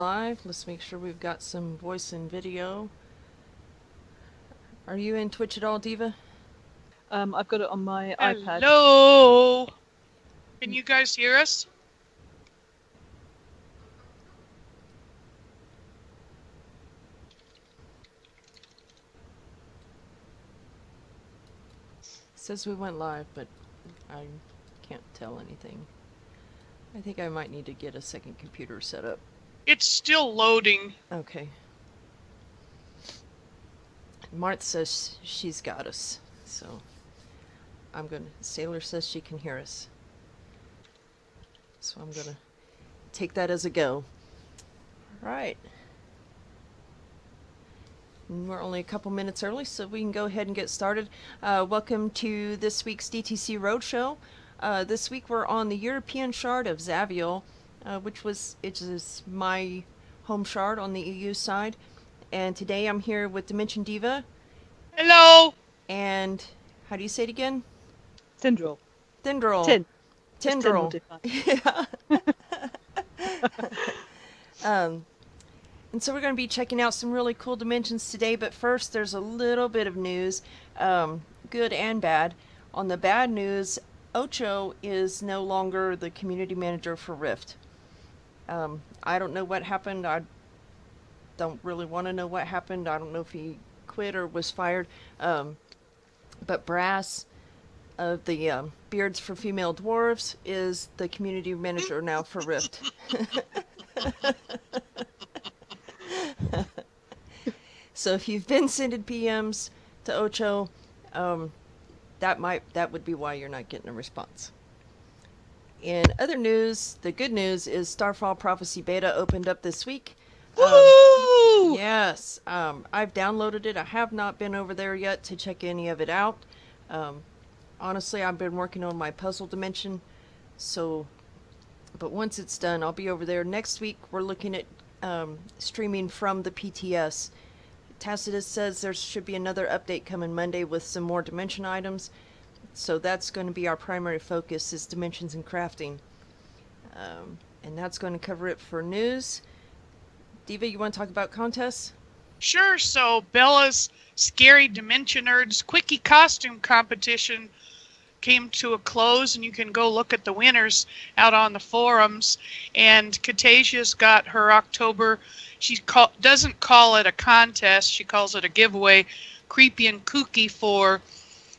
Live. Let's make sure we've got some voice and video. Are you in Twitch at all, Diva? I've got it on my iPad. Hello. Can you guys hear us? Says we went live, but I can't tell anything. I think I might need to get a second computer set up. It's still loading. Okay. Martha says she's got us, so Sailor says she can hear us. So I'm gonna take that as a go. All right. We're only a couple minutes early, so we can go ahead and get started. Welcome to this week's DTC Roadshow. This week we're on the European shard of Zaviel, which is my home shard on the EU side. And today I'm here with Dimension Diva. Hello. And how do you say it again? Tinderal. Tinderal. Tin. Tinderal. Yeah. And so we're going to be checking out some really cool dimensions today, but first there's a little bit of news, good and bad. On the bad news, Ocho is no longer the community manager for Rift. I don't know what happened. I don't really want to know what happened. I don't know if he quit or was fired. But Brass of the Beards for Female Dwarves is the community manager now for Rift. So if you've been sending PMs to Ocho, that would be why you're not getting a response. In other news, the good news is Starfall Prophecy Beta opened up this week. Woo! Yes, I've downloaded it. I have not been over there yet to check any of it out. Honestly, I've been working on my puzzle dimension, but once it's done, I'll be over there. Next week, we're looking at streaming from the PTS. Tacitus says there should be another update coming Monday with some more dimension items. So that's going to be our primary focus, is dimensions and crafting. And that's going to cover it for news. Diva, you want to talk about contests? Sure. So Bella's Scary Dimension Nerds Quickie Costume Competition came to a close, and you can go look at the winners out on the forums. And Katasia's got her October. She doesn't call it a contest. She calls it a giveaway, Creepy and Kooky, for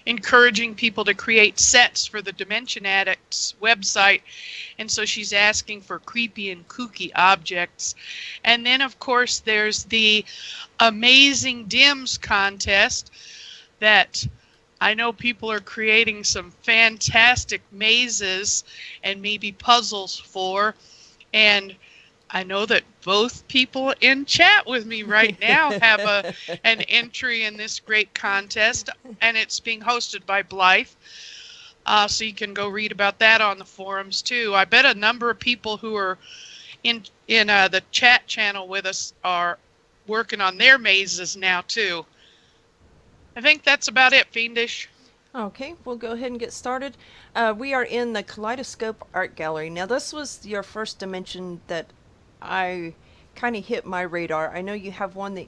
encouraging people to create sets for the Dimension Addicts website. And so she's asking for creepy and kooky objects. And then, of course, there's the Amazing Dims contest that I know people are creating some fantastic mazes and maybe puzzles for. And I know that both people in chat with me right now have an entry in this great contest, and it's being hosted by Blythe. So you can go read about that on the forums too. I bet a number of people who are in the chat channel with us are working on their mazes now too. I think that's about it, Fiendish. Okay, we'll go ahead and get started. We are in the Kaleidoscope Art Gallery. Now, this was your first dimension that I kind of hit my radar. I know you have one that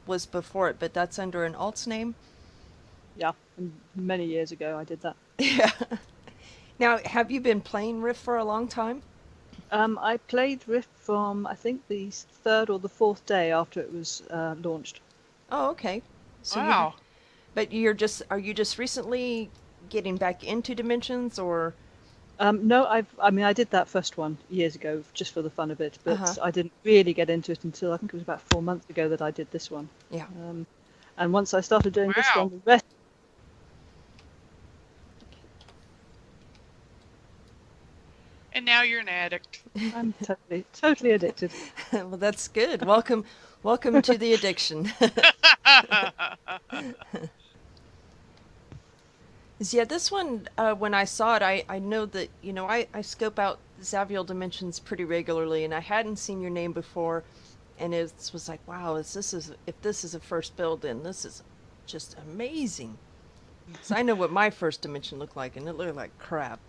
was before it, but that's under an alt's name. Yeah, many years ago I did that. Yeah. Now, have you been playing Rift for a long time? I played Rift from, I think, the third or the fourth day after it was launched. Oh, okay. So wow. But are you just recently getting back into Dimensions, or? No, I did that first one years ago just for the fun of it, but I didn't really get into it until I think it was about 4 months ago that I did this one. Yeah. And once I started doing this Wow. one, the rest. And now you're an addict. I'm totally addicted. Well, that's good. Welcome to the addiction. Yeah, this one, when I saw it, I know that, I scope out Zaviel Dimensions pretty regularly, and I hadn't seen your name before, and it was like, wow, if this is a first build, then this is just amazing. So I know what my first dimension looked like, and it looked like crap.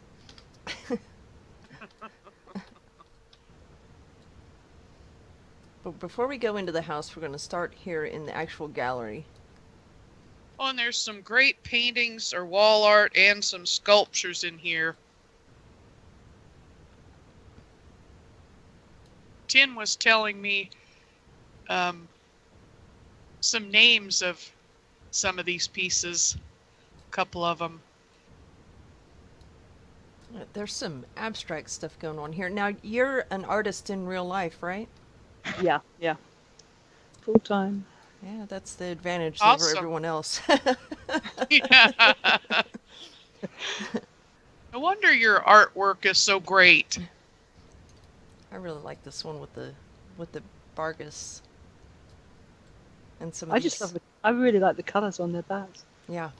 But before we go into the house, we're going to start here in the actual gallery. Oh, and there's some great paintings or wall art and some sculptures in here. Tin was telling me some names of some of these pieces, a couple of them. There's some abstract stuff going on here. Now, you're an artist in real life, right? Yeah, yeah. Full time. Yeah, that's the advantage over Awesome. everyone else. Yeah. No wonder your artwork is so great. I really like this one with the Vargas and some of I these. just love it. I really like the colours on their backs. Yeah.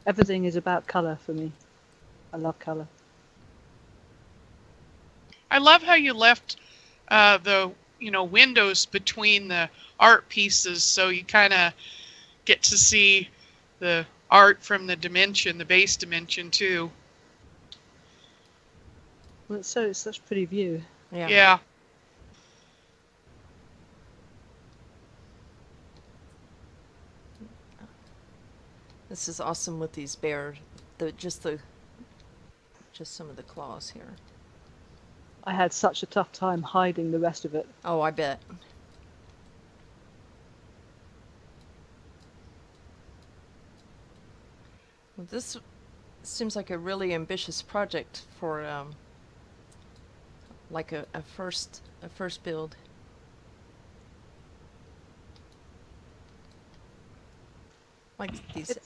Everything is about colour for me. I love colour. I love how you left the windows between the art pieces, so you kind of get to see the art from the base dimension too. Well, it's such a pretty view. Yeah. Yeah. This is awesome with these just some of the claws here. I had such a tough time hiding the rest of it. Oh, I bet. Well, this seems like a really ambitious project for like a first build. Like these.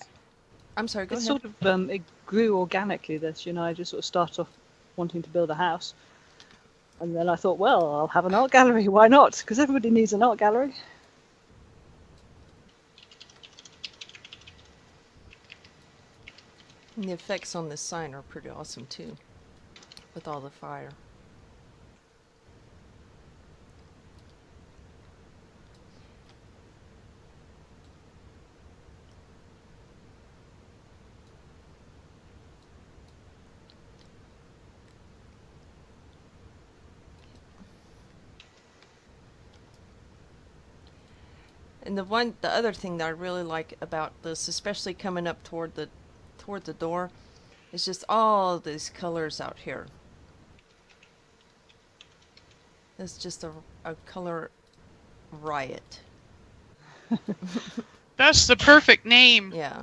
I'm sorry, go It's ahead. sort of it grew organically. This, I just sort of started off wanting to build a house, and then I thought, well, I'll have an art gallery. Why not? Because everybody needs an art gallery. And the effects on this sign are pretty awesome too, with all the fire. And the other thing that I really like about this, especially coming up toward the door, is just all these colors out here. It's just a color riot. That's the perfect name. Yeah.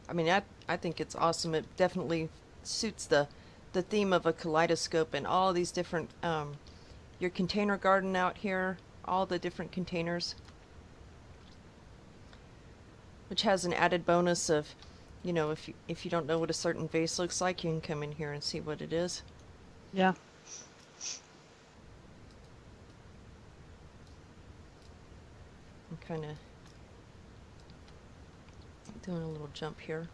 I mean, I think it's awesome. It definitely suits the theme of a kaleidoscope and all these different your container garden out here, all the different containers, which has an added bonus of, if you don't know what a certain vase looks like, you can come in here and see what it is. Yeah. I'm kind of doing a little jump here.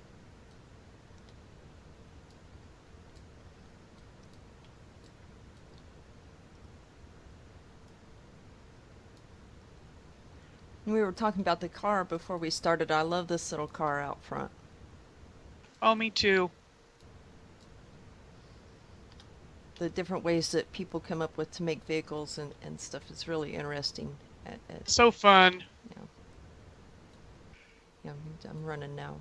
We were talking about the car before we started. I love this little car out front. Oh, me too. The different ways that people come up with to make vehicles and stuff is really interesting. So fun. Yeah, I'm running now.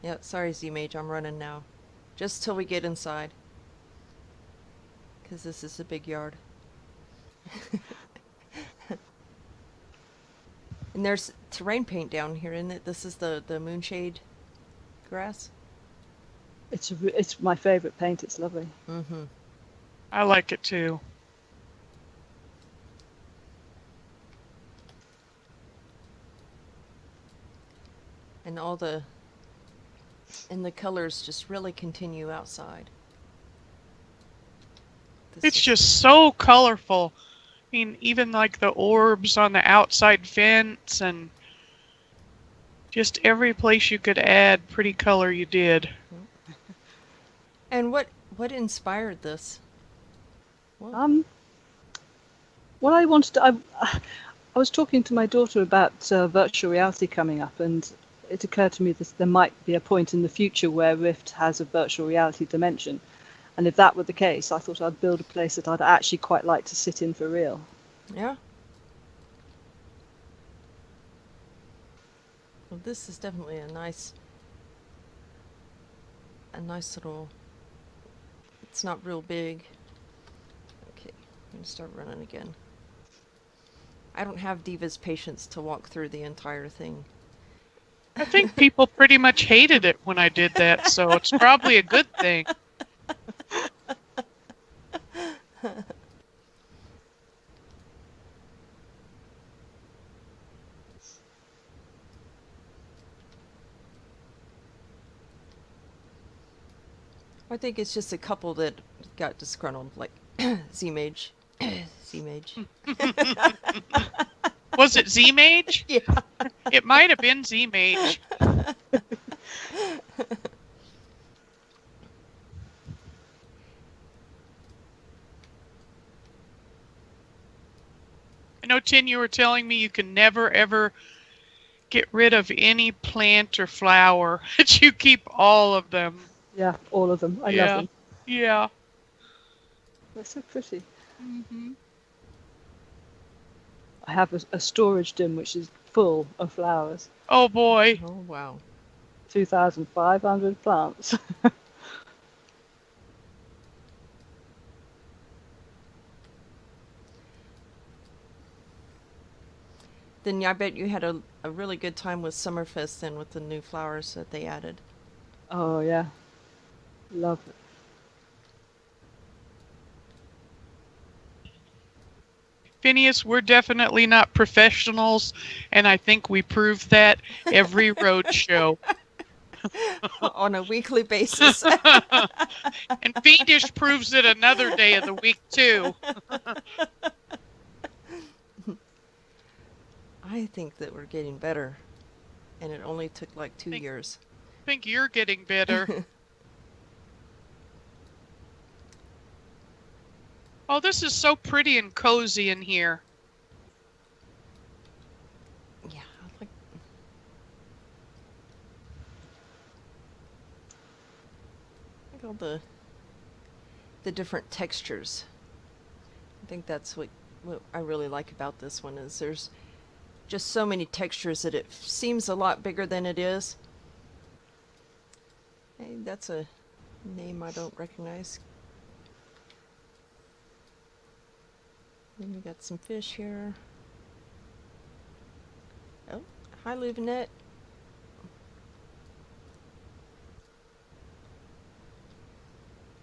Yeah, sorry, Z-Mage, I'm running now. Just till we get inside. Because this is a big yard. And there's terrain paint down here, isn't it? This is the moonshade grass. It's my favourite paint. It's lovely. Mm-hmm. I like it too. And the colors just really continue outside. It's just so colorful. I mean, even like the orbs on the outside fence and just every place you could add pretty color you did. And what inspired this? What I wanted to, I was talking to my daughter about virtual reality coming up, and it occurred to me that there might be a point in the future where Rift has a virtual reality dimension. And if that were the case, I thought I'd build a place that I'd actually quite like to sit in for real. Yeah. Well, this is definitely a nice little. It's not real big. Okay, I'm gonna start running again. I don't have Diva's patience to walk through the entire thing. I think people pretty much hated it when I did that, so it's probably a good thing. I think it's just a couple that got disgruntled, like Z-Mage. Z-Mage. Was it Z-Mage? Yeah. It might have been Z-Mage. I know, Tin, you were telling me you can never, ever get rid of any plant or flower. That you keep all of them. Yeah, all of them. I love Yeah. them. Yeah. They're so pretty. Hmm. I have a storage bin which is full of flowers. Oh, boy. Oh, wow. 2,500 plants. Then I bet you had a really good time with Summerfest then with the new flowers that they added. Oh, yeah. Love it. Phineas, we're definitely not professionals, and I think we prove that every road show. On a weekly basis. And Fiendish proves it another day of the week, too. I think that we're getting better. And it only took like 2 Think- years. I think you're getting better. Oh, this is so pretty and cozy in here. Yeah, I like all the different textures. I think that's what I really like about this one is there's just so many textures that it seems a lot bigger than it is. Hey, that's a name I don't recognize. Then we got some fish here. Oh, hi, Luvinet.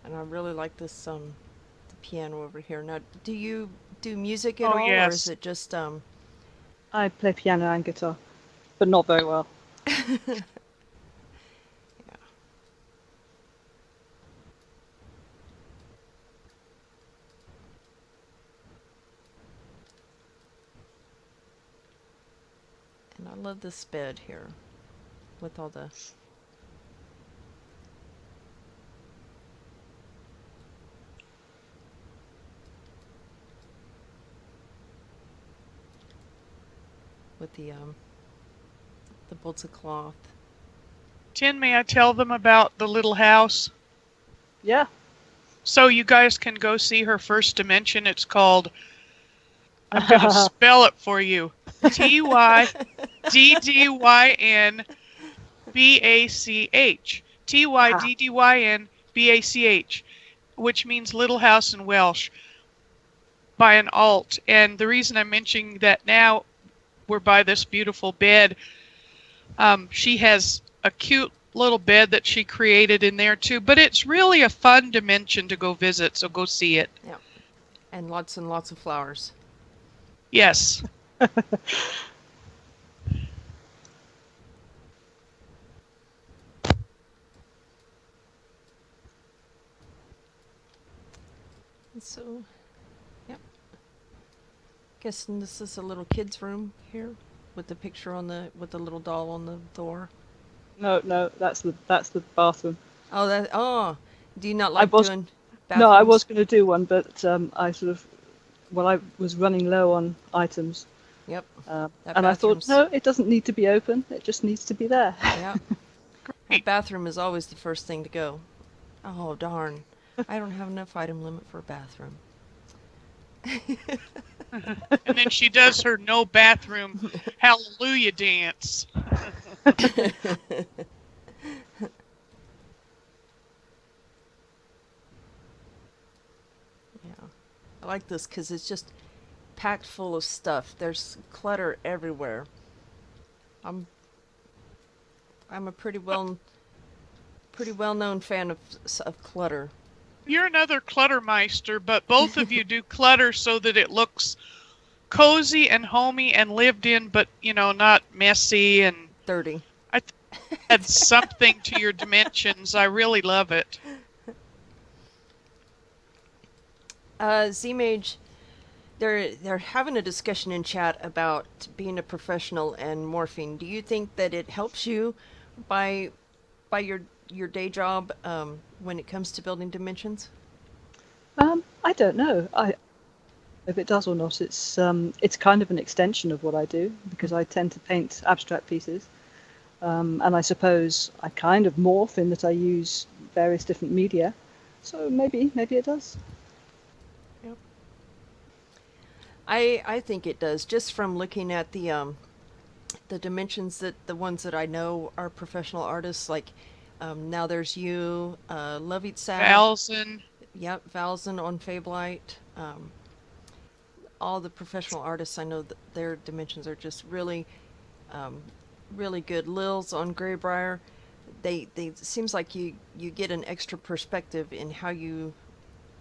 And I really like this the piano over here. Now, do you do music at Oh, all, or yes. is it just I play piano and guitar, but not very well. Yeah. And I love this bed here with all the with the bolts of cloth. Tin, may I tell them about the little house? Yeah. So you guys can go see her first dimension. It's called, I'm going to spell it for you. TYDDYNBACH. TYDDYNBACH, which means Little House in Welsh, by an alt. And the reason I'm mentioning that now, we're by this beautiful bed. She has a cute little bed that she created in there too, but it's really a fun dimension to go visit, so go see it. Yeah. And lots of flowers. Yes. And so, yeah. Guessing this is a little kid's room here with the picture with the little doll on the door. No, that's the bathroom. Oh, do you not like doing bathrooms? No, I was going to do one, but I sort of, well, I was running low on items. Yep. And I thought, no, it doesn't need to be open. It just needs to be there. Yeah. That bathroom is always the first thing to go. Oh, darn. I don't have enough item limit for a bathroom. And then she does her no bathroom hallelujah dance. Yeah. I like this because it's just packed full of stuff. There's clutter everywhere. I'm I'm a pretty well known fan of clutter. You're another cluttermeister, but both of you do clutter so that it looks cozy and homey and lived in, but not messy. And 30. I add something to your dimensions. I really love it. Z-Mage, they're having a discussion in chat about being a professional and morphing. Do you think that it helps you by your day job when it comes to building dimensions? I don't know. If it does or not, it's kind of an extension of what I do because I tend to paint abstract pieces, and I suppose I kind of morph in that I use various different media. So maybe it does. Yep. I think it does just from looking at the dimensions that the ones that I know are professional artists like now there's you, Love Eat Sad. Alison. Yep, Valzen on Fablite. All the professional artists I know, their dimensions are just um, really good. Lil's on Greybriar. They seems like you get an extra perspective in how you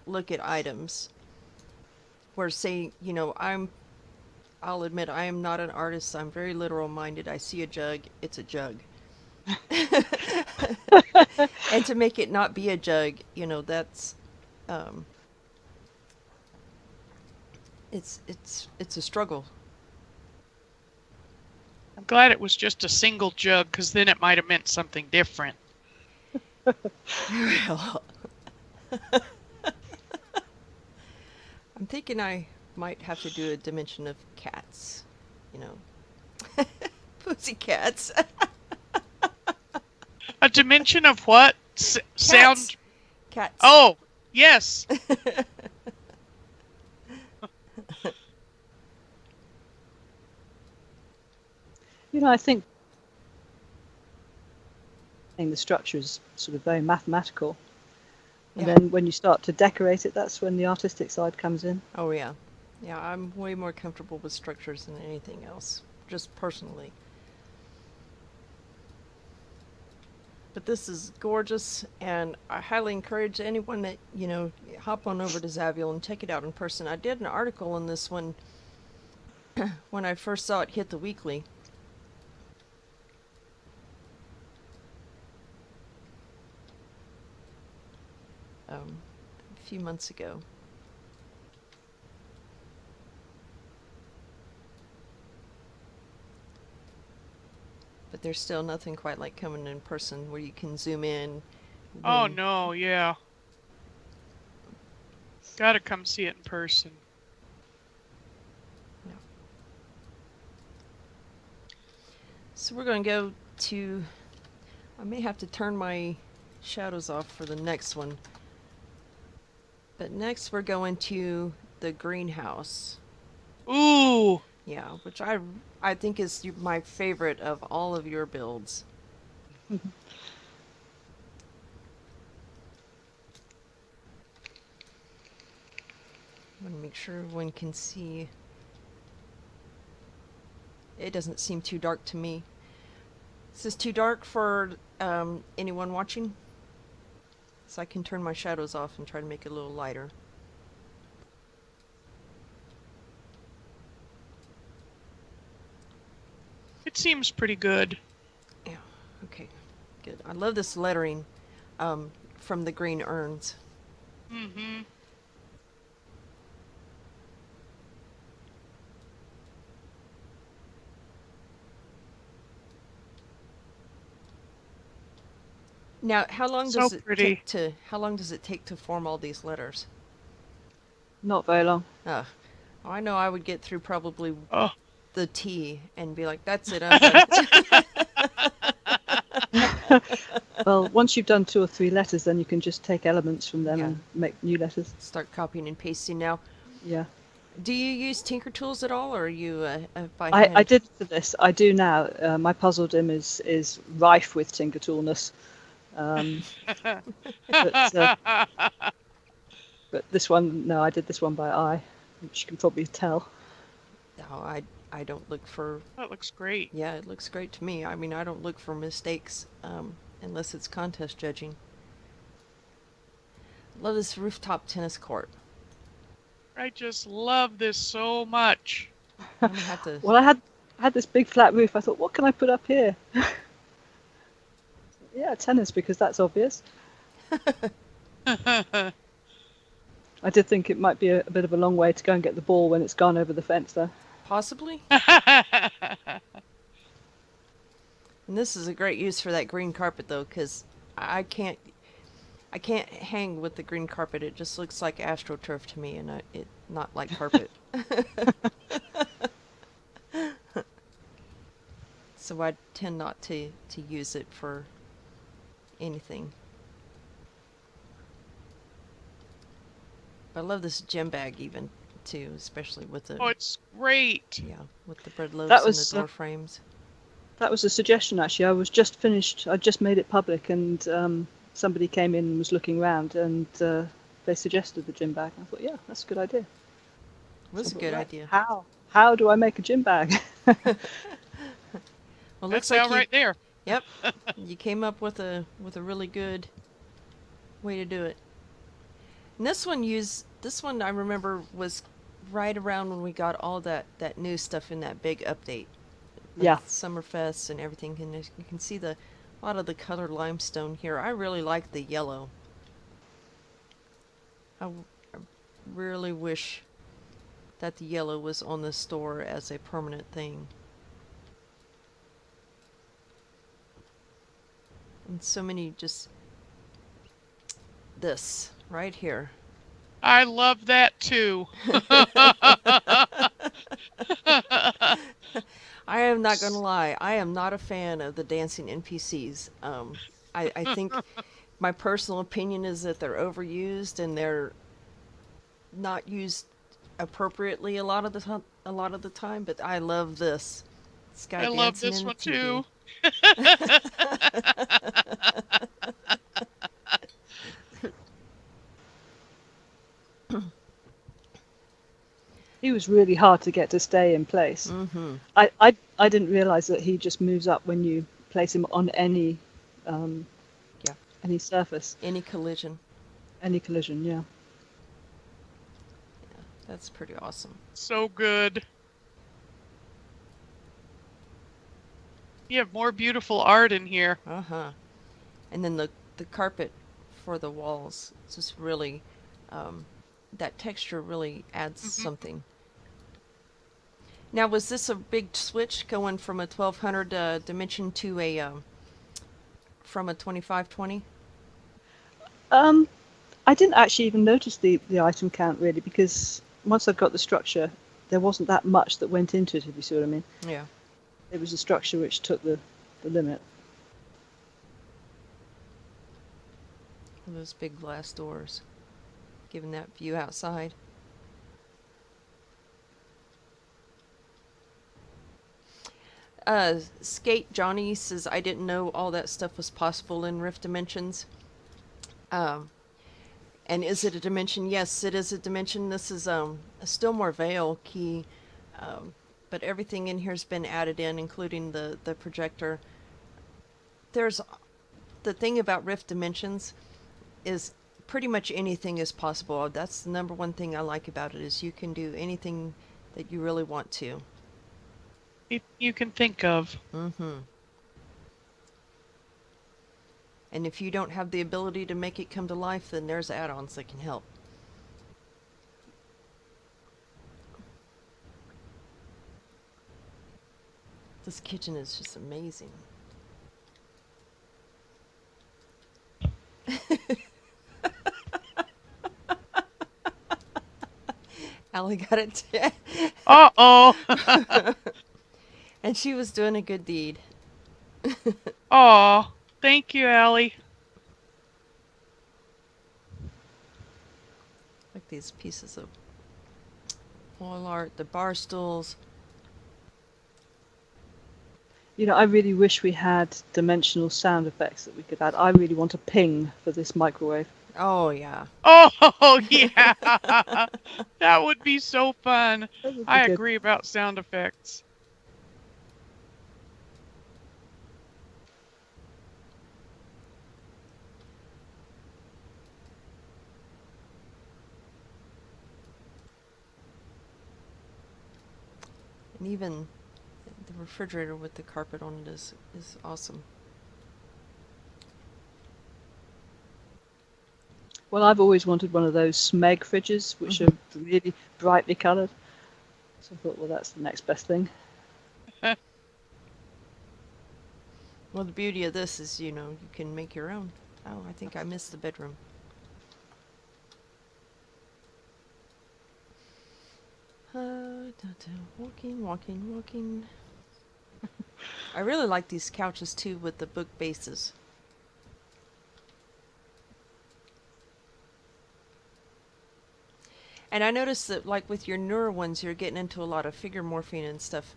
look at items. Where say I'll admit I am not an artist. I'm very literal minded. I see a jug, it's a jug. And to make it not be a jug, that's um, it's a struggle. I'm glad it was just a single jug, because then it might have meant something different. Well, I'm thinking I might have to do a dimension of cats. You know, pussy cats. A dimension of what? Sound? Cats. Oh, yes. I think the structure is sort of very mathematical, and Yeah. then when you start to decorate it, that's when the artistic side comes in. Oh yeah, yeah. I'm way more comfortable with structures than anything else, just personally. But this is gorgeous, and I highly encourage anyone that hop on over to Zaviel and check it out in person. I did an article on this one when I first saw it hit the weekly. A few months ago. But there's still nothing quite like coming in person where you can zoom in. Oh, When, no, yeah. Gotta come see it in person. yeah. So we're going to go to. I may have to turn my shadows off for the next one. But next we're going to the greenhouse. Ooh. Yeah, which I think is my favorite of all of your builds. I want to make sure everyone can see. It doesn't seem too dark to me. Is this too dark for anyone watching? So I can turn my shadows off and try to make it a little lighter. It seems pretty good. Yeah, okay, good. I love this lettering from the green urns. Mm-hmm. Now, how long So does it pretty. take to form all these letters? Not very long. Oh, I know I would get through probably Oh. the T and be like, that's it, I'm done. Well, once you've done 2 or 3 letters, then you can just take elements from them Yeah. and make new letters. Start copying and pasting now. Yeah. Do you use Tinker Tools at all, or are you by I hand? did for this. I do now. My puzzledom is rife with Tinker Toolness. But but this one, no, I did this one by eye, which you can probably tell. No, I don't look for. That looks great. Yeah, it looks great to me. I mean, I don't look for mistakes unless it's contest judging. Love this rooftop tennis court. I just love this so much. I'm gonna have to. Well, I had this big flat roof. I thought, what can I put up here? Yeah, tennis, because that's obvious. I did think it might be a bit of a long way to go and get the ball when it's gone over the fence, though. Possibly. And this is a great use for that green carpet though, because I can't hang with the green carpet. It just looks like astroturf to me, and it not like carpet. So I tend not to use it for anything. I love this gem bag even too, especially with the Oh, it's great. yeah, with the bread loaves That and was the door frames. that was a suggestion, actually. I was just finished. I just made it public, and somebody came in and was looking around, and they suggested the gym bag. I thought, yeah, that's a good idea. It was So a I thought, good right, idea. How do I make a gym bag? Well, That's looks like out right there. Yep, you came up with a really good way to do it. And this one I remember was right around when we got all that new stuff in that big update. With Yeah. Summerfest and everything, and you can see a lot of the color limestone here. I really like the yellow. I really wish that the yellow was on the store as a permanent thing. And so many just this right here. I love that too. I am not going to lie. I am not a fan of the dancing NPCs. I think my personal opinion is that they're overused and they're not used appropriately a lot of the time. But I love this. This guy I love dancing this in one the TV. too. He was really hard to get to stay in place. Mm-hmm. I didn't realize that he just moves up when you place him on Yeah. any surface, Any collision. any collision. Yeah. That's pretty awesome. So good. You have more beautiful art in here. Uh-huh. And then the carpet for the walls. It's just really that texture really adds something. Now, was this a big switch going from a 1200 dimension to a from a 2520? I didn't actually even notice the item count really, because once I'd got the structure, there wasn't that much that went into it, if you see what I mean. Yeah. It was the structure which took the limit. Those big glass doors, giving that view outside. Skate Johnny says, I didn't know all that stuff was possible in Rift Dimensions. And is it a dimension? Yes, it is a dimension. This is a still more Veil key, but everything in here has been added in, including the projector. There's the thing about Rift Dimensions is pretty much anything is possible. That's the number one thing I like about it, is you can do anything that you really want to. You can think of. Mm-hmm. And if you don't have the ability to make it come to life, then there's add-ons that can help. This kitchen is just amazing. Allie got it. Uh-oh. And she was doing a good deed. Aw. Thank you, Allie. Like these pieces of wall art, the bar stools. You know, I really wish we had dimensional sound effects that we could add. I really want a ping for this microwave. Oh yeah. Oh, yeah. That would be so fun. That would be I good. agree about sound effects. And even the refrigerator with the carpet on it is awesome. Well, I've always wanted one of those Smeg fridges, which are really brightly coloured. So I thought, well, that's the next best thing. Well, the beauty of this is, you know, you can make your own. Oh, I think I missed the bedroom. Walking, walking, walking. I really like these couches too with the book bases. And I noticed that, like with your newer ones, you're getting into a lot of figure morphing and stuff.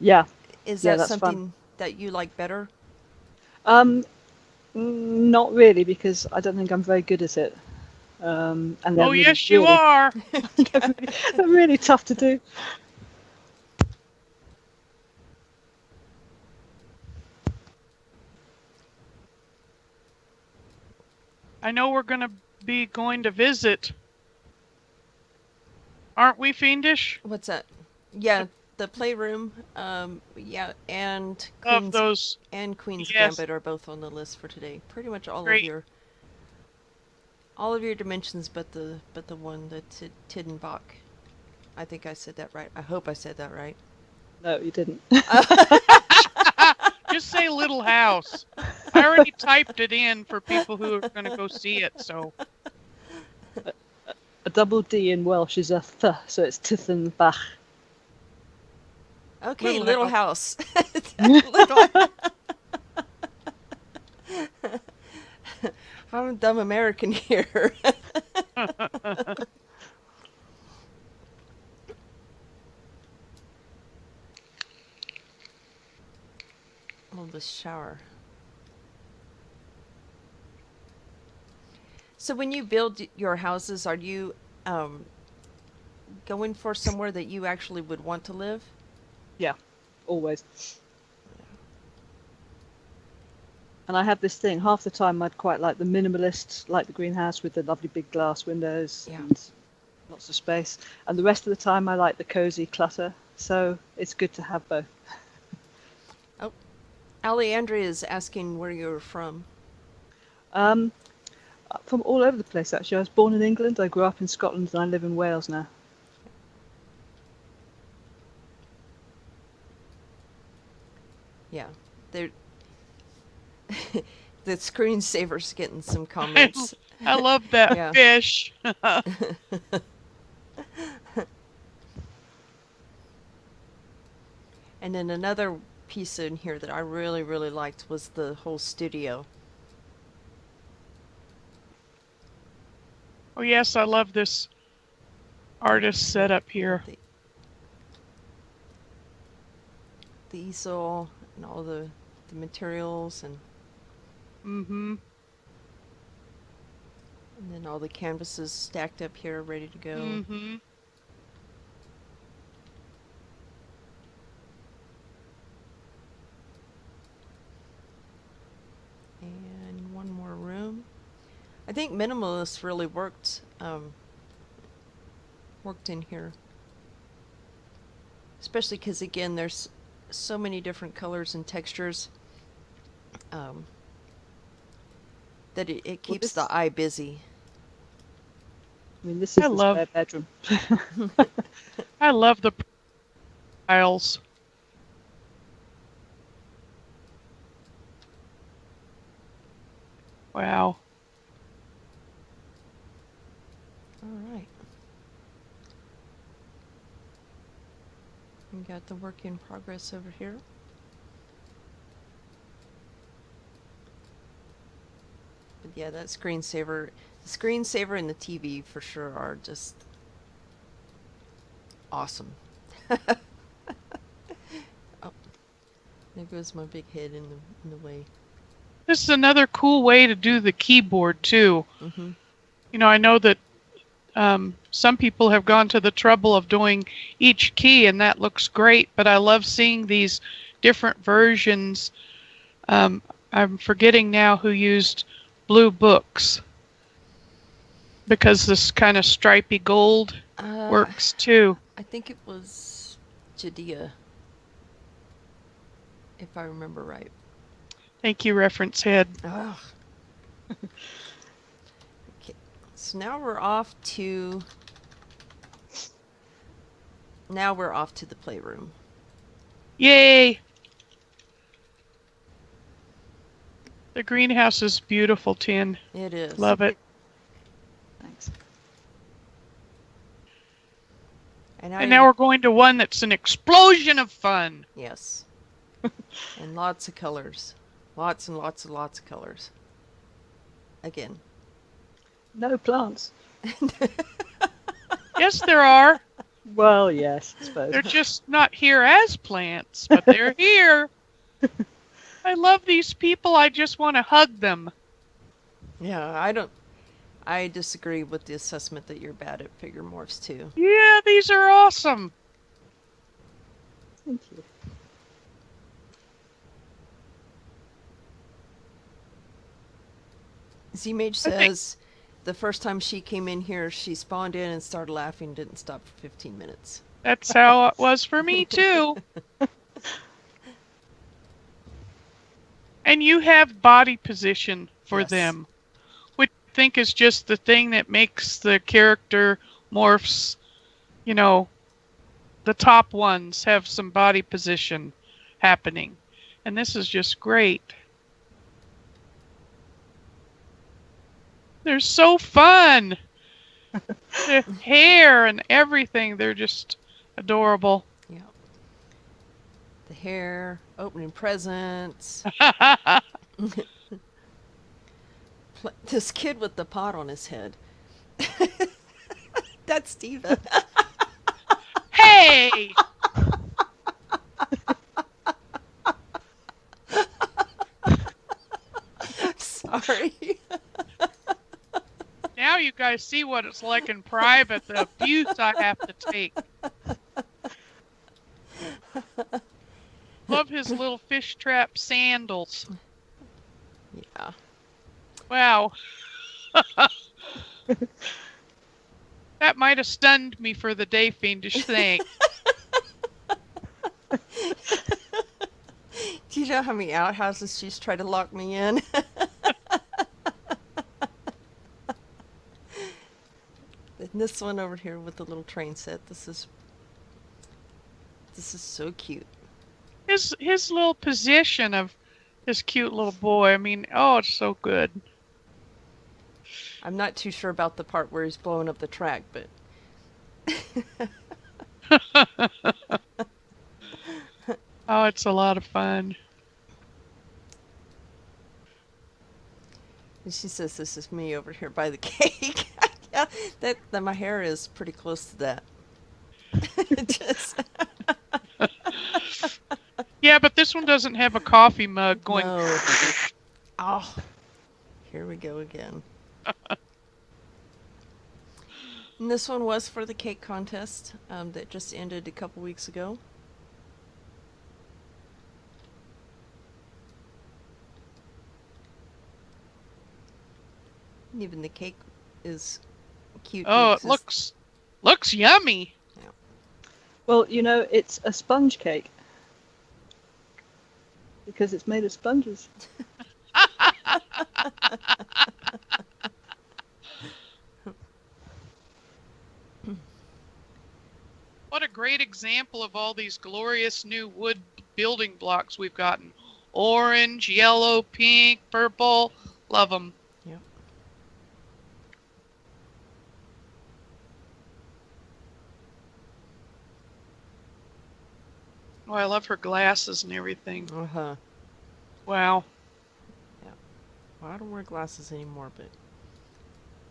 Yeah, Is yeah, that that's fun. something that you like better? Um, Not really, because I don't think I'm very good at it. And they're Oh, really, yes, you really, are. they're really tough to do. I know we're going to be going to visit. Aren't we, Fiendish? What's that? Yeah, the playroom. Yeah, and Of those. Queen's Yes, Gambit are both on the list for today. Pretty much great. all of your dimensions, but the one that's Tiddenbach. I think I said that right. I hope I said that right. No, you didn't. Just say little house. I already typed it in for people who are going to go see it, so. A double D in Welsh is a th, so it's Tithenbach. Okay, Little little house. house. Little- I'm a dumb American here. Oh, the shower. So when you build your houses, are you um, going for somewhere that you actually would want to live? Yeah, always. And I have this thing, half the time I'd quite like the minimalist, like the greenhouse with the lovely big glass windows Yeah. and lots of space. And the rest of the time I like the cozy clutter. So it's good to have both. Oh, Alejandra is asking where you're from. Um, from all over the place, actually. I was born in England, I grew up in Scotland, and I live in Wales now. Yeah, they're the screensaver's getting some I, comments. I love that Yeah. fish. And then another piece in here that I really, really liked was the whole studio. Oh, yes, I love this artist setup here. The easel and all the materials Mm-hmm. and then all the canvases stacked up here ready to go. Mm-hmm. And one more room. I think minimalist really worked in here. Especially because, again, there's so many different colors and textures um, that it Well, keeps this, the eye busy. I mean, this is I the love spare bedroom. I love the piles. Wow. All right. We got the work in progress over here. Yeah, that screensaver, the screensaver and the TV for sure are just awesome. Oh, there goes my big head in the way. This is another cool way to do the keyboard too. Mm-hmm. You know, I know that some people have gone to the trouble of doing each key, and that looks great. But I love seeing these different versions. I'm forgetting now who used blue books because this kind of stripy gold Uh, works too. I think it was Jadea, if I remember right. Thank you, reference head. Ugh. Okay, so now we're off to the playroom. Yay! The greenhouse is beautiful, Tin. It is. Love it. Thanks. And now we're going to one that's an explosion of fun. Yes. And lots of colors. Lots and lots and lots of colors. Again. No plants. Yes, there are. Well, yes, I suppose. They're just not here as plants, but they're here. I love these people. I just want to hug them. Yeah, I disagree with the assessment that you're bad at figure morphs too. Yeah, these are awesome. Thank you. Z-Mage says the first time she came in here, she spawned in and started laughing, didn't stop for 15 minutes. That's how it was for me, too. And you have body position for Yes. them, which I think is just the thing that makes the character morphs, you know, the top ones have some body position happening. And this is just great. They're so fun. The hair and everything, they're just adorable. Yeah. The hair, opening presents. This kid with the pot on his head. That's Steva. Hey! Sorry. Now you guys see what it's like in private, the abuse I have to take. Love his little fish trap sandals. Yeah. Wow. That might have stunned me for the day, fiendish thing. Do you know how many outhouses she's tried to lock me in? And this one over here with the little train set. This is so cute. His little position of this cute little boy. I mean, oh, it's so good. I'm not too sure about the part where he's blowing up the track, but Oh, it's a lot of fun. and she says this is me over here by the cake. Yeah, that my hair is pretty close to that. Just Yeah, but this one doesn't have a coffee mug going. no. Oh, here we go again. And this one was for the cake contest that just ended a couple weeks ago. And even the cake is cute. Oh, It's it just- looks yummy. Well, you know, it's a sponge cake. Because it's made of sponges. What a great example of all these glorious new wood building blocks we've gotten. Orange, yellow, pink, purple. Love them. Yep. Oh, I love her glasses and everything. Uh-huh. Wow. Well, I don't wear glasses anymore, but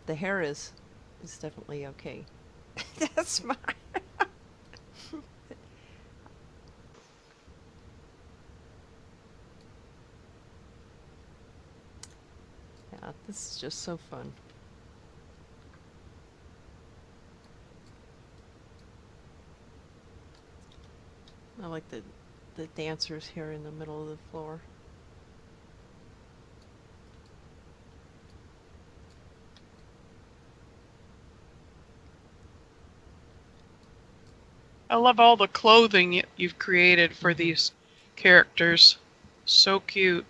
the hair is definitely okay. That's my. Yeah, this is just so fun. I like the dancers here in the middle of the floor. I love all the clothing you've created for Mhm. these characters. So cute.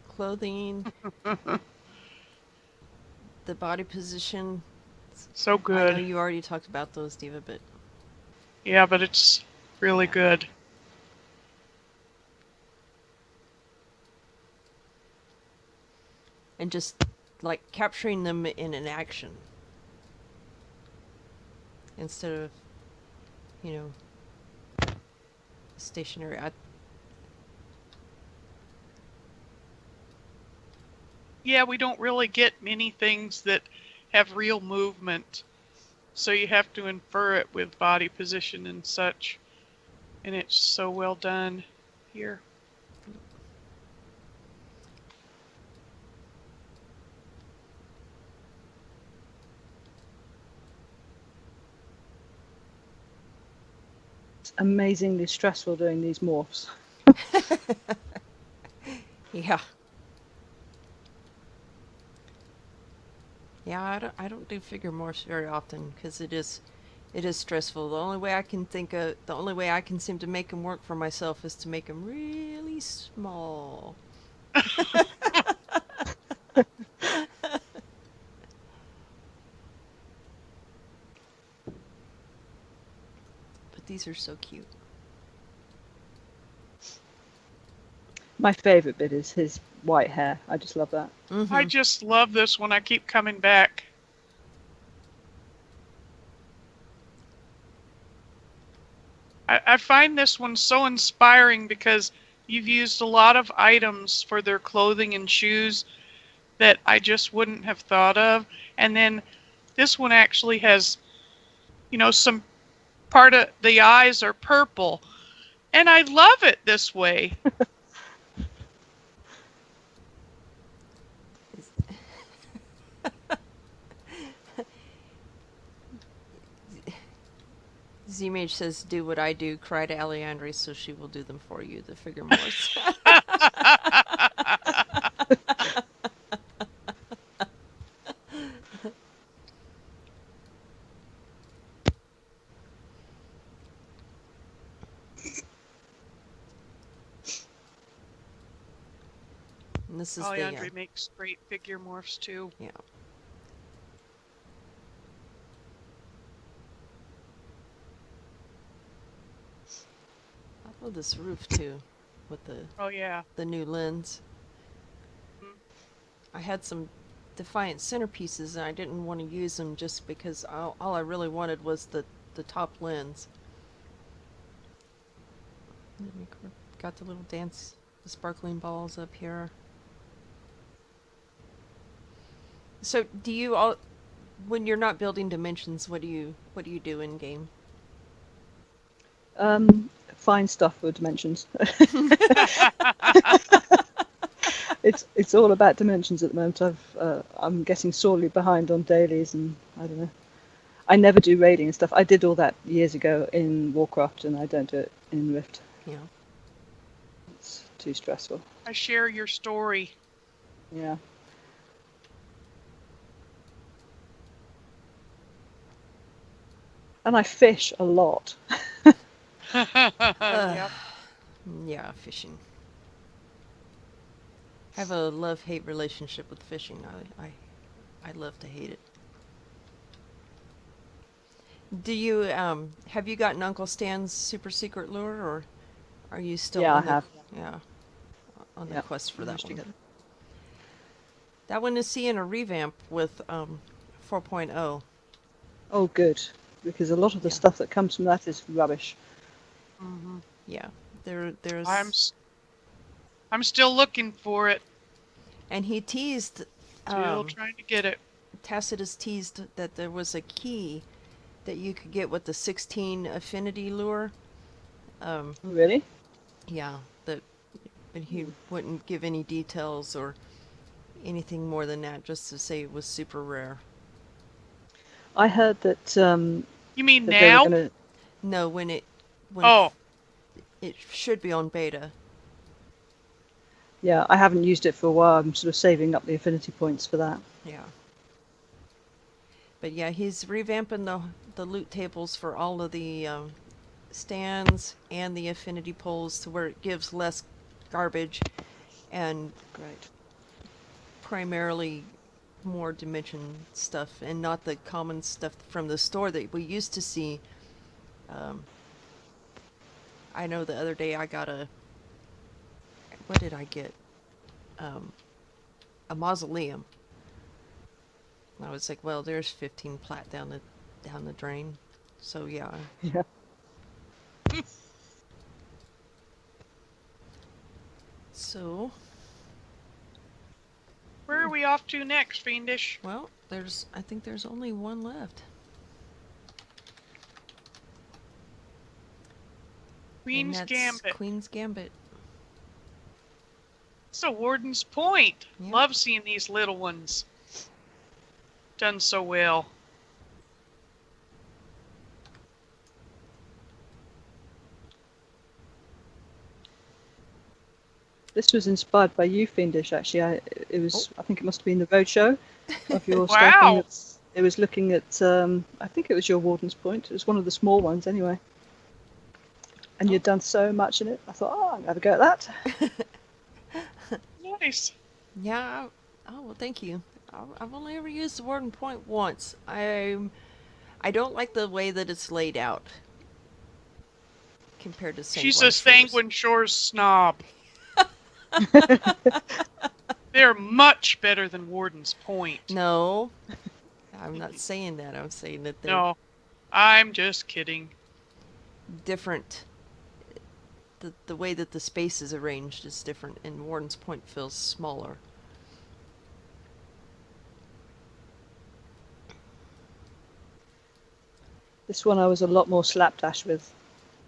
Clothing, the body position. So I know good. you already talked about those, Diva, but Yeah, but it's really yeah. good. And just like capturing them in an action instead of, you know, stationary. Yeah, we don't really get many things that have real movement. So you have to infer it with body position and such. And it's so well done here. It's amazingly stressful doing these morphs. Yeah. Yeah, I don't do figure morphs very often because it is stressful. The only way I can seem to make them work for myself is to make them really small. But these are so cute. My favourite bit is his white hair. I just love that. I Mm-hmm. just love this one. I keep coming back. I find this one so inspiring because you've used a lot of items for their clothing and shoes that I just wouldn't have thought of. And then this one actually has, some part of the eyes are purple. And I love it this way. Z-Mage says, "Do what I do. Cry to Alejandra so she will do them for you." The figure morphs. And this is the Alejandra makes great figure morphs too. yeah. I love this roof too, with Oh yeah. the new lens. I had some Defiant centerpieces and I didn't want to use them just because all I really wanted was the top lens. Got the little dance, the sparkling balls up here. So, do you all, when you're not building dimensions, what do you do in game? Find stuff for dimensions. It's all about dimensions at the moment. I'm getting sorely behind on dailies, and I don't know. I never do raiding and stuff. I did all that years ago in Warcraft, and I don't do it in Rift. Yeah. It's too stressful. I share your story. Yeah. And I fish a lot. Yep. Yeah, fishing. I have a love-hate relationship with fishing. I love to hate it. Do you have you gotten Uncle Stan's super secret lure, or are you still Yeah, I on the have. yeah on the Yeah, quest for that managed to one? get it. That one is seeing a revamp with 4.0. Oh, good. Because a lot of the Yeah. stuff that comes from that is rubbish. Mhm. Yeah, I'm There's s- I'm still looking for it. and he teased, Still um, trying to get it. Tacitus teased that there was a key that you could get with the 16 affinity lure. Um, Really? yeah, that, but he Hmm. wouldn't give any details or anything more than that, just to say it was super rare. I heard that You mean that they were now? going to. No, when Oh, it should be on beta. Yeah, I haven't used it for a while. I'm sort of saving up the affinity points for that. Yeah. But yeah, he's revamping the loot tables for all of the stands and the affinity poles to where it gives less garbage and Great. primarily more dimension stuff and not the common stuff from the store that we used to see. Um, I know the other day I got what did I get? Um, a mausoleum. And I was like, well, there's 15 plat down the drain. So yeah. Yeah. So, where are we off to next, Fiendish? well, I think there's only one left. And Queen's that's Gambit. Queen's Gambit. So Warden's Point. Yep. Love seeing these little ones done so well. This was inspired by you, Fiendish. Actually, it was. I think it must have been the Roadshow of your stacking. Wow. It was looking at. I think it was your Warden's Point. It was one of the small ones, anyway. And you'd done so much in it. I thought, oh, I'm gonna have a go at that. Nice. Yeah. Oh well, thank you. I've only ever used the Warden Point once. I don't like the way that it's laid out compared to She's a Sanguine Shores. Sanguine Shores snob. They're much better than Warden's Point. No, I'm not saying that. I'm saying that they're No, I'm just kidding. different. The way that the space is arranged is different, and Warden's Point feels smaller. This one I was a lot more slapdash with.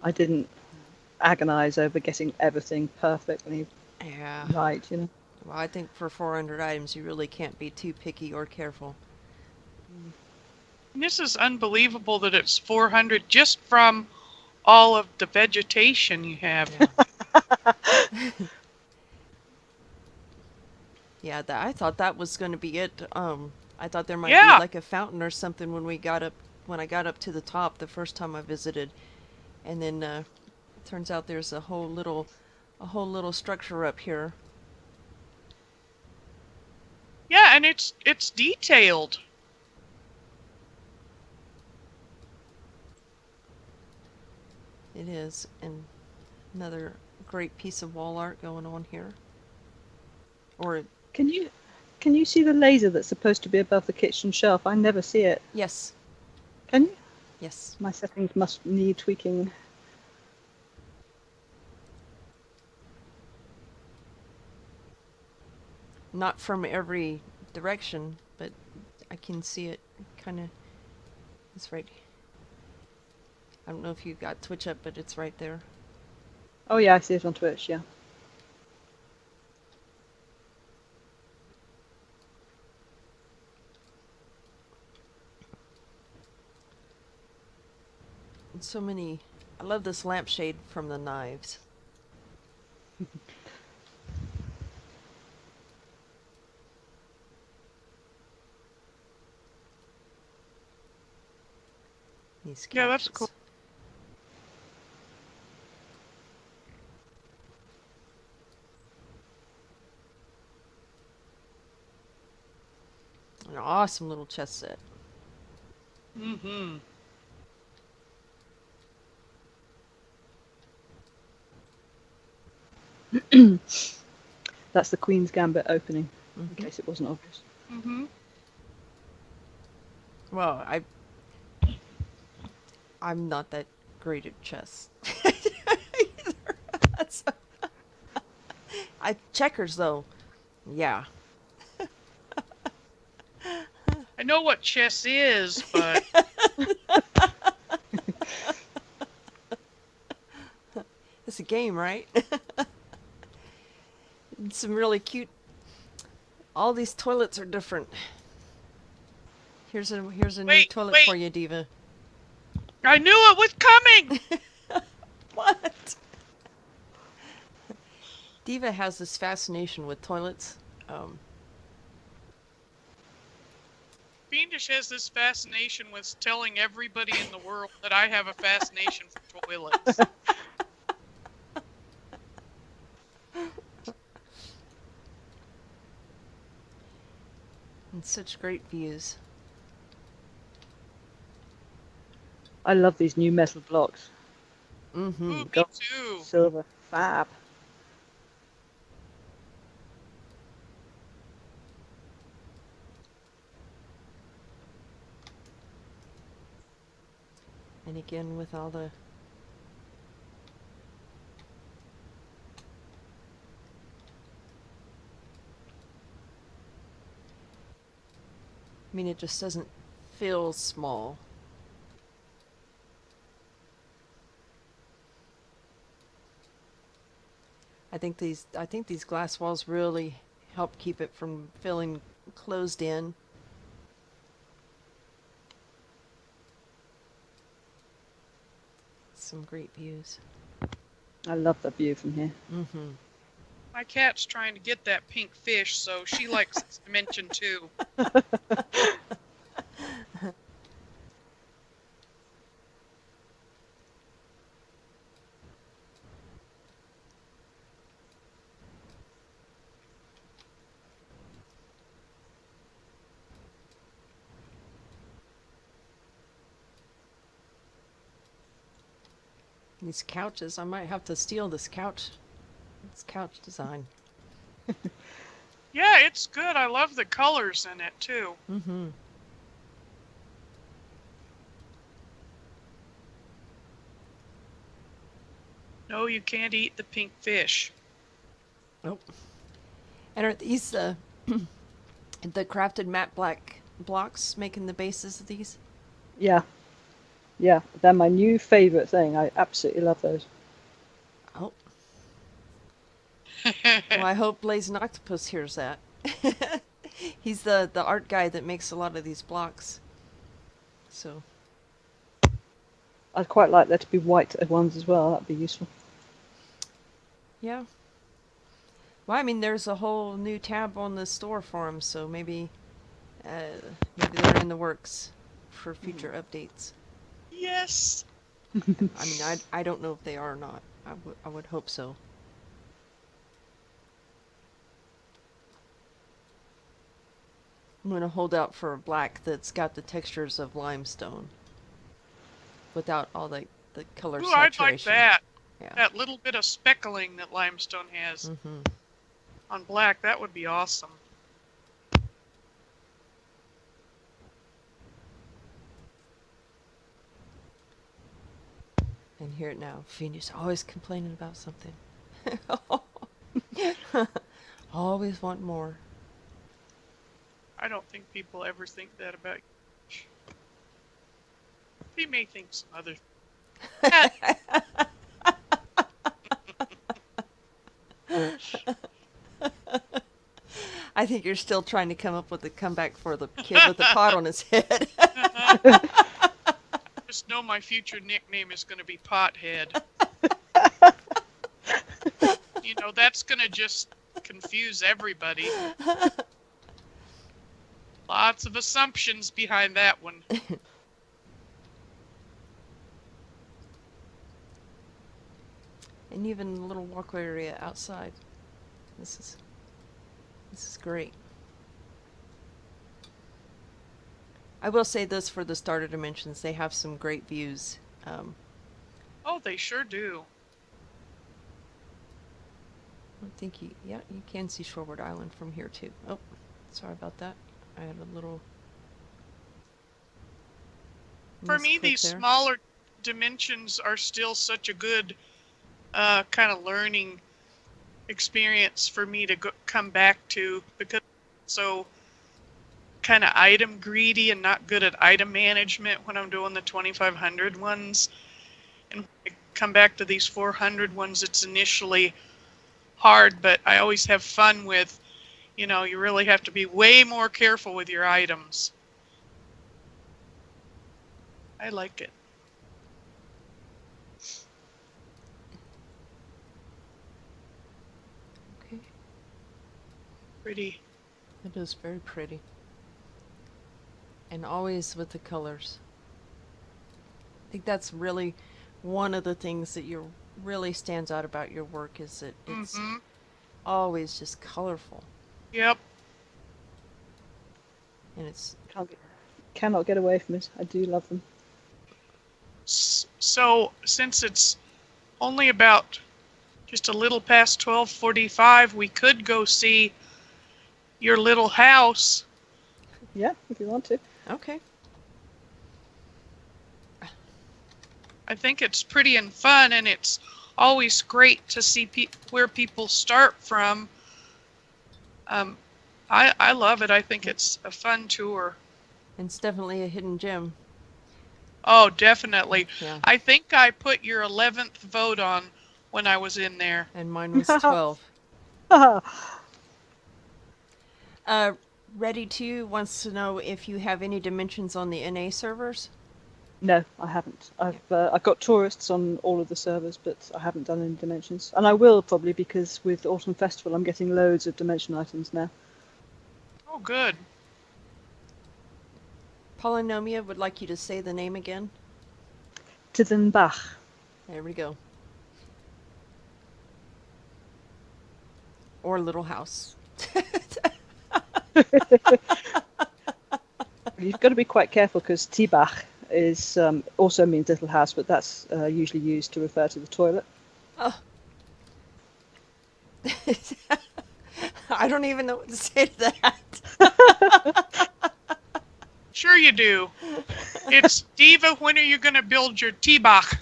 I didn't agonize over getting everything perfectly Yeah. right, you know. Well, I think for 400 items, you really can't be too picky or careful. And this is unbelievable that it's 400 just from all of the vegetation you have. Yeah. Yeah, I thought that was going to be it. I thought there might be Yeah. like a fountain or something when I got up to the top the first time I visited, and then turns out there's a whole little structure up here. Yeah, and it's detailed. It is, and another great piece of wall art going on here. Or Can you see the laser that's supposed to be above the kitchen shelf? I never see it. yes, Can you? yes. My settings must need tweaking. Not from every direction, but I can see it kind of. It's right. I don't know if you got Twitch up, but it's right there. Oh yeah, I see it on Twitch, yeah. And so many. I love this lampshade from the knives. These Yeah, that's couches. cool. An awesome little chess set. Mm-hmm. That's the Queen's Gambit opening, in Mhm. case it wasn't obvious. Mm-hmm. Well, I'm not that great at chess. That's, I checkers though. Yeah. I know what chess is, but It's a game, right? Some really cute. All these toilets are different. Here's a new wait, toilet for wait. you, Diva. I knew it was coming. What? Diva has this fascination with toilets. Fiendish has this fascination with telling everybody in the world that I have a fascination for toilets. And such great views. I love these new metal blocks. Mm-hmm. Ooh, me Gold, too. silver, fab. And again with all the I mean, it just doesn't feel small. I think these glass walls really help keep it from feeling closed in. Some great views. I love the view from here. Mm-hmm. My cat's trying to get that pink fish, so she likes this dimension too. These couches, I might have to steal this couch. This couch design. Yeah, it's good. I love the colors in it too. Mm-hmm. No, you can't eat the pink fish. Oh. And are these the crafted matte black blocks making the bases of these? Yeah, yeah, they're my new favourite thing. I absolutely love those. Oh. Well, I hope Blazing Octopus hears that. He's the art guy that makes a lot of these blocks. So, I'd quite like there to be white ones as well. That'd be useful. yeah. Well, I mean, there's a whole new tab on the store for them, so maybe they're in the works for future updates. Yes. I mean, I don't know if they are or not. I would hope so. I'm gonna hold out for a black that's got the textures of limestone, without all the color Ooh, I'd like saturation. that. Yeah. That little bit of speckling that limestone has Mm-hmm. on black. That would be awesome. And hear it now. Phoenix always complaining about something. Always want more. I don't think people ever think that about you. They may think some other I think you're still trying to come up with a comeback for the kid with the pot on his head. Just know my future nickname is going to be Pothead. You know, that's going to just confuse everybody. Lots of assumptions behind that one. And even a little walkway area outside. This is great. I will say this for the starter dimensions, they have some great views. Oh, they sure do. I think you can see Shoreward Island from here too. Oh, sorry about that. I had a little For me, misclick these there. smaller dimensions are still such a good kind of learning experience for me to come back to, because so kind of item greedy and not good at item management when I'm doing the 2500 ones. And when I come back to these 400 ones, it's initially hard, but I always have fun with, you really have to be way more careful with your items. I like it. Okay. Pretty. It is very pretty. And always with the colors. I think that's really one of the things that really stands out about your work is that it's Mm-hmm. always just colorful. Yep. And it's Cannot get away from it. I do love them. So since it's only about just a little past 12:45, we could go see your little house. Yeah, if you want to. okay. I think it's pretty and fun, and it's always great to see where people start from. Um, I love it. I think it's a fun tour. And it's definitely a hidden gem. Oh, definitely. Yeah. I think I put your 11th vote on when I was in there. And mine was 12. Ready 2 wants to know if you have any dimensions on the NA servers. No, I haven't. I've got tourists on all of the servers, but I haven't done any dimensions, and I will probably because with Autumn Festival, I'm getting loads of dimension items now. Oh, good. Polynomia would like you to say the name again. Tidenbach. There we go. Or Little House. You've got to be quite careful because Tibach is also means little house, but that's usually used to refer to the toilet. Oh. I don't even know what to say to that. Sure you do. It's Diva, when are you going to build your T-Bach?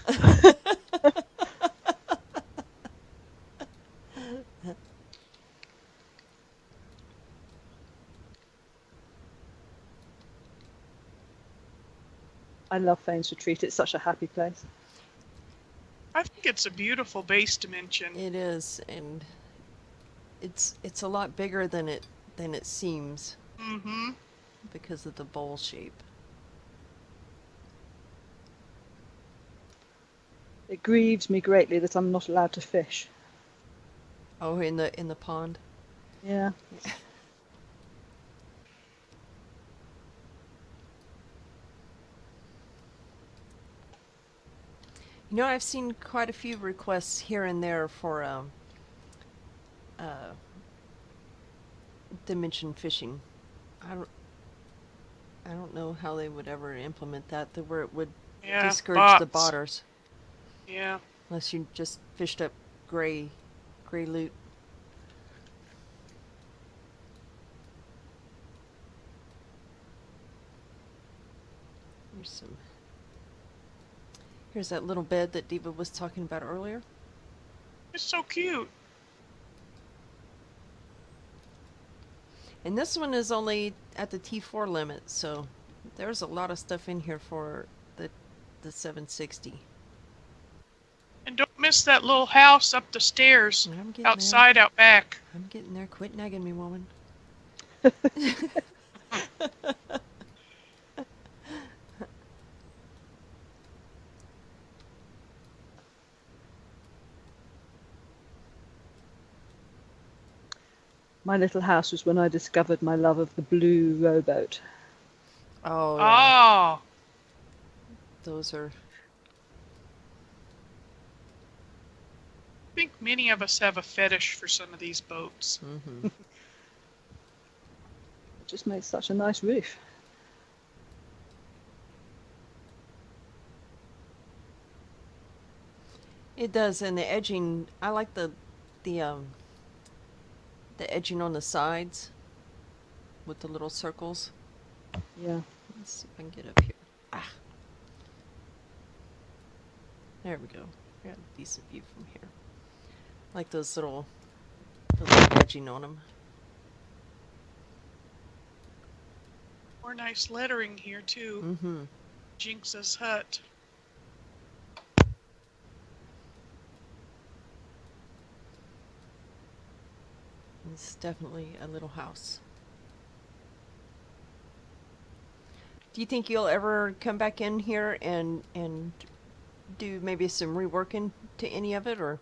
I love Fane's Retreat. It's such a happy place. I think it's a beautiful base dimension. It is, and it's a lot bigger than it seems. Mm-hmm. Because of the bowl shape. It grieves me greatly that I'm not allowed to fish. Oh, in the pond. Yeah. You know, I've seen quite a few requests here and there for dimension fishing. I don't know how they would ever implement that, where it would discourage the botters. Yeah. Unless you just fished up gray loot. Here's that little bed that Diva was talking about earlier. It's so cute. And this one is only at the T4 limit, so there's a lot of stuff in here for the 760. And don't miss that little house up the stairs, outside, there. Out back. I'm getting there. Quit nagging me, woman. My little house was when I discovered my love of the blue rowboat. Oh. Yeah. Oh. Those are. I think many of us have a fetish for some of these boats. Mm-hmm. It just makes such a nice roof. It does, and the edging. I like the edging on the sides with the little circles. Yeah. Let's see if I can get up here. Ah. There we go. I got a decent view from here. Like those little edging on them. More nice lettering here too. Mm-hmm. Jinx's hut. It's definitely a little house. Do you think you'll ever come back in here and do maybe some reworking to any of it, or?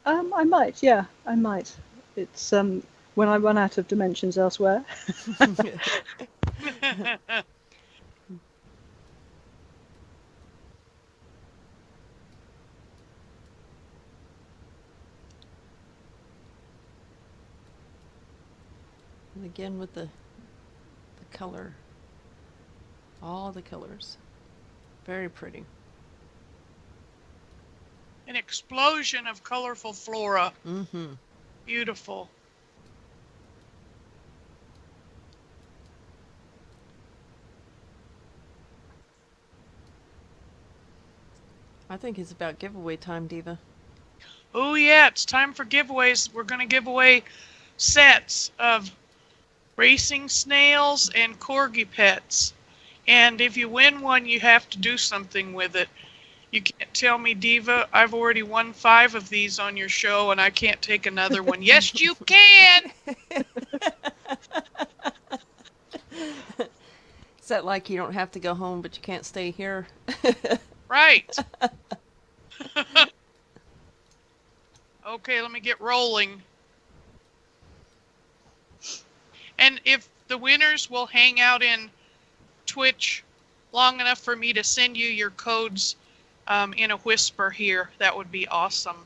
I might, yeah, I might. It's when I run out of dimensions elsewhere. And again with the color, all the colors, very pretty. An explosion of colorful flora. Mm-hmm. Beautiful. I think it's about giveaway time, Diva. Oh yeah, it's time for giveaways. We're going to give away sets of racing snails and corgi pets. And if you win one, you have to do something with it. You can't tell me, Diva, I've already won 5 of these on your show and I can't take another one. Yes, you can! Is that like you don't have to go home, but you can't stay here? Right. Okay, let me get rolling. And if the winners will hang out in Twitch long enough for me to send you your codes in a whisper here, that would be awesome.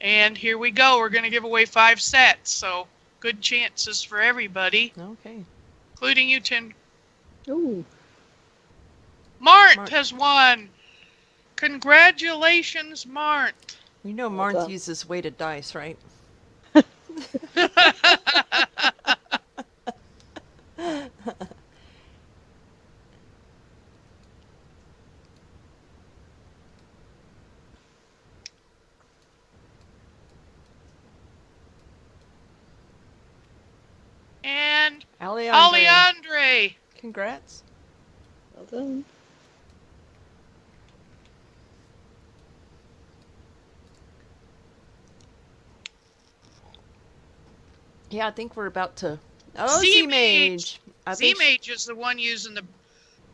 And here we go. We're going to give away 5 sets, so good chances for everybody, Okay. including you, Tin. Ooh, Mart has won. Congratulations, Mart. We know Well Marth done. uses weighted dice, right? And Alejandre. Alejandre. Congrats. well done. Yeah, I think we're about to. Oh, Z-Mage. Z-Mage. I think Z-Mage is the one using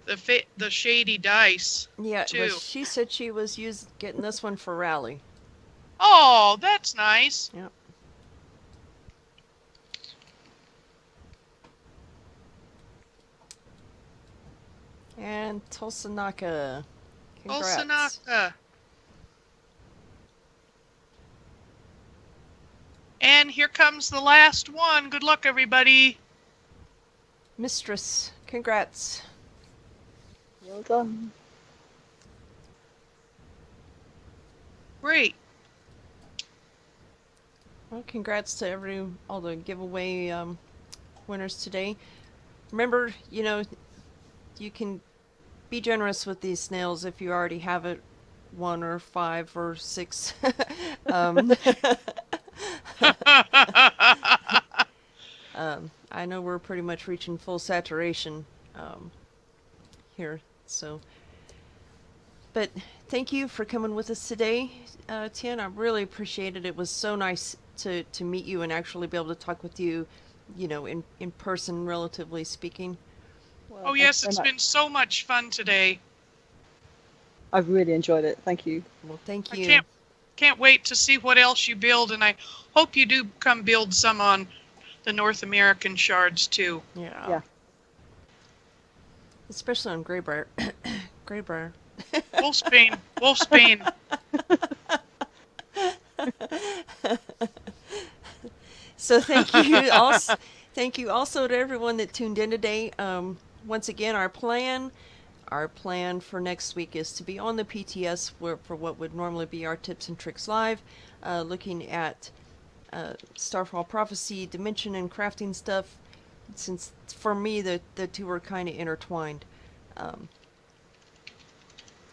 the shady dice. yeah, too. but she said she was getting this one for rally. Oh, that's nice. Yep. And Tulsanaka. Congrats. Olsanaka. And here comes the last one. Good luck, everybody. Mistress. Congrats. Well done. Great. Well, congrats to all the giveaway winners today. Remember, you can be generous with these snails if you already have it, 1 or 5 or 6. I know we're pretty much reaching full saturation here, so. But thank you for coming with us today, Tien. I really appreciate it. It was so nice to meet you and actually be able to talk with you, in person, relatively speaking. Well, Oh, yes, it's been so much fun today. I've really enjoyed it. Thank you. Well, thank I you. can't wait to see what else you build, and I hope you do come build some on the North American shards too. Yeah. Especially on Greybriar. Greybriar. Wolfsbane. Wolfsbane. So thank you also to everyone that tuned in today. Once again, our plan for next week is to be on the PTS for what would normally be our Tips and Tricks Live, looking at Starfall Prophecy, Dimension, and crafting stuff, since for me the two are kind of intertwined.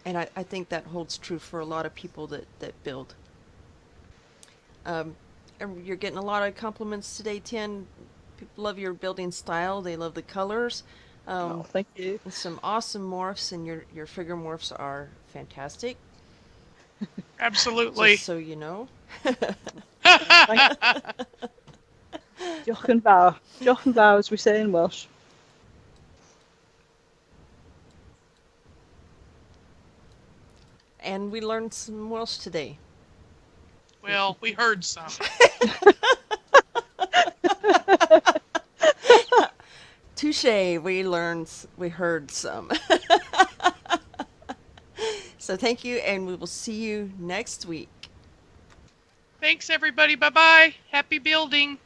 And I think that holds true for a lot of people that build. And you're getting a lot of compliments today, Tin. People love your building style. They love the colors. Oh, thank you. Some awesome morphs, and your figure morphs are fantastic. Absolutely. Just so you know. Thank Joch and Vow. Joch and Vow, as we say in Welsh. And we learned some Welsh today. Well, we heard some. Touche. We heard some. So thank you, and we will see you next week. Thanks, everybody. Bye-bye. Happy building.